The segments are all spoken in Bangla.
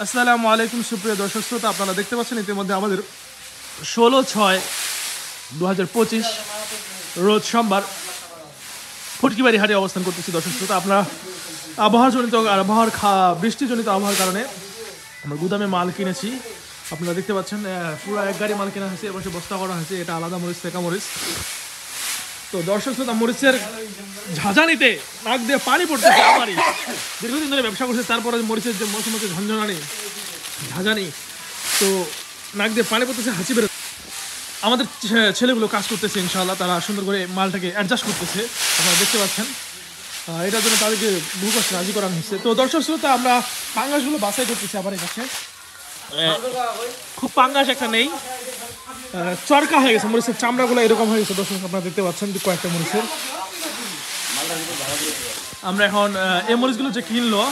আসসালামু আলাইকুম সুপ্রিয় দর্শক শ্রোতা, আপনারা দেখতে পাচ্ছেন ইতিমধ্যে আমাদের 16/6/2025 রোজ সোমবার ফুটকিবাড়ি হাটে অবস্থান করতেছি। দর্শক শ্রোতা, আপনারা বৃষ্টিজনিত আবহাওয়ার কারণে আমরা গুদামে মাল কিনেছি। আপনারা দেখতে পাচ্ছেন পুরো এক গাড়ি মাল কেনা হয়েছে, এবার বস্তা করা হয়েছে। এটা আলাদা মরিচ, সেকা মরিচ। তো দর্শক শ্রোতা, মরিচের ঝাঁঝানিতে নাক দিয়ে পানি পড়তেছে। আমারই দীর্ঘদিন ধরে ব্যবসা করছে, তারপরে মরিচের যে মৌসুম হচ্ছে ঝঞ্ঝনানি ঝাঁঝানি, তো নাক দিয়ে পানি পড়তেছে, হাঁচি বেরোচ্ছে। আমাদের ছেলেগুলো কাজ করতেছে, ইনশাআল্লাহ তারা সুন্দর করে মালটাকে অ্যাডজাস্ট করতেছে, আপনারা দেখতে পাচ্ছেন। এটার জন্য তাদেরকে বহু কষ্ট রাজি করানো হচ্ছে। তো দর্শক শ্রোতা, আমরা পাঙ্গাসগুলো বাছাই করতেছি। আবার এই কাছে খুব পাঙ্গাস একটা নেই, চরকা হয়ে গেছে মরিচের চামড়াগুলো, এরকম হয়ে গেছে। দর্শক আপনারা দেখতে পাচ্ছেন কয়েকটা মরিচের। আমরা এখন এই মরিচগুলো যে কিনলো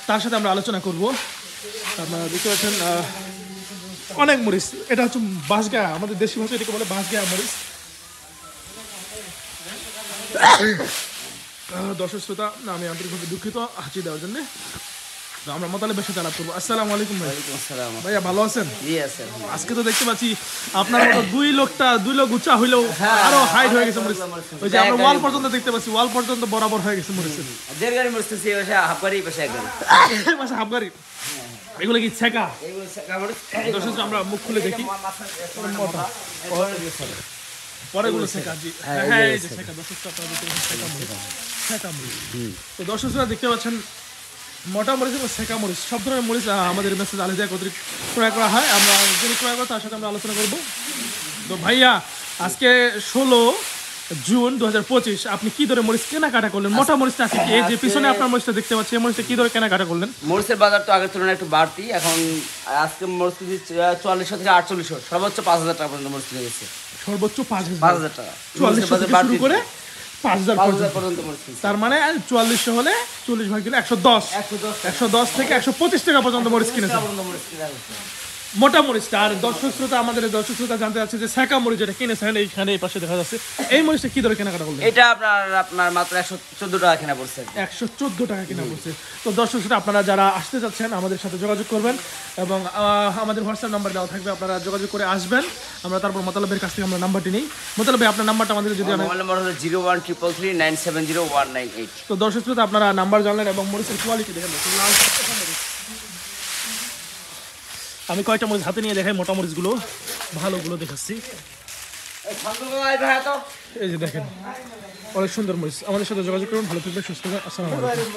তার সাথে আমরা আলোচনা করব। আপনারা দেখতে পাচ্ছেন অনেক মরিচ। এটা হচ্ছে বাঁশগায়া, আমাদের দেশি ভাষায় এটাকে বলে বাঁশগায়া মরিচ। দর্শক শ্রোতা, আমি আন্তরিকভাবে দুঃখিত হাঁচি দেওয়ার জন্য। আমরা মোতালেবের সাথে আলাপ করবো। আসসালামু আলাইকুম ভাই। ভাইয়া ভালো আছেন? আজকে তো দেখতে পাচ্ছি আপনার মতো দুই লোক উঁচা হইলেও আরো হাইট হয়ে গেছে মরিচ। ওই যে আমরা ওয়াল পর্যন্ত দেখতে পাচ্ছি, ওয়াল পর্যন্ত বরাবর হয়ে গেছে মরিচের। হাফগাড়ি এগুলো কি ছেকা? দর্শক আমরা মুখ খুলে দেখি, পরে গুলো ছেকা। জি হ্যাঁ, এই যে ছেকা। দর্শক তো দর্শকরা দেখতে পাচ্ছেন মোটা মরিচ এবং সেকা মরিচ, সব ধরনের মরিচ আমাদের মেসেজ আলাদা একত্রিত ক্রয় করা হয়। আমরা যিনি ক্রয় করি তার সাথে আমরা আলোচনা করব। তো ভাইয়া, আজকে 16 জুন 2025 আপনি কি ধরে মরিচ কেনাকাটা করলেন? মোটা মরিচটা আছে, এই যে পিছনে আপনার মরিচটা দেখতে পাচ্ছি, এই মরিচটা কি ধরে কেনাকাটা করলেন? মরিচের বাজার তো আগের তুলনায় একটু বাড়তি। এখন আজকে মরিচ কেজি 4400 থেকে 4800, সর্বোচ্চ 5000 টাকা পর্যন্ত মরিচ কিনে গেছে। সর্বোচ্চ 5000 টাকা, 4400 থেকে শুরু করে 5000 পর্যন্ত মরিচ। তার মানে 4400 হলে 40 ভাগ দিলে 110 থেকে 125 টাকা পর্যন্ত মরিচ কিনেছে মোটা মরিচটা। আর দর্শক শ্রোতা, আমাদের দর্শক শ্রোতা জানতে চাচ্ছে যে সেকা মরিচ যেটা কিনেছেন, এইখানে এই পাশে দেখা যাচ্ছে, এই মরিচটা কি ধরে কেনাকাটা করলেন? এটা আপনার মাত্র 114 টাকা কেনা পড়ছে। 114 টাকা কেনা পড়ছে। তো দর্শক শ্রোতা, আপনারা যারা আসতে চাচ্ছেন আমাদের সাথে যোগাযোগ করবেন এবং আমাদের হোয়াটসঅ্যাপ নাম্বার দেওয়া থাকবে, আপনারা যোগাযোগ করে আসবেন। আমরা তারপর মোতালেবের কাছ থেকে আমরা নাম্বারটি নিই। মোতালেব, আপনার নাম্বারটা আমাদের যদি মোবাইল নাম্বার হলো 01333970198। তো দর্শক শ্রোতা, আপনারা নাম্বার জানলেন এবং মরিচের কোয়ালিটি দেখেন। আমি কয়েকটা মরিচ হাতে নিয়ে দেখাই, মোটা মরিচগুলো ভালোগুলো দেখাচ্ছি। এই যে দেখেন, অনেক সুন্দর মরিচ। আমাদের সাথে যোগাযোগ করুন। ভালো থাকবেন, সুস্থ থাকবেন। আসসালামু আলাইকুম।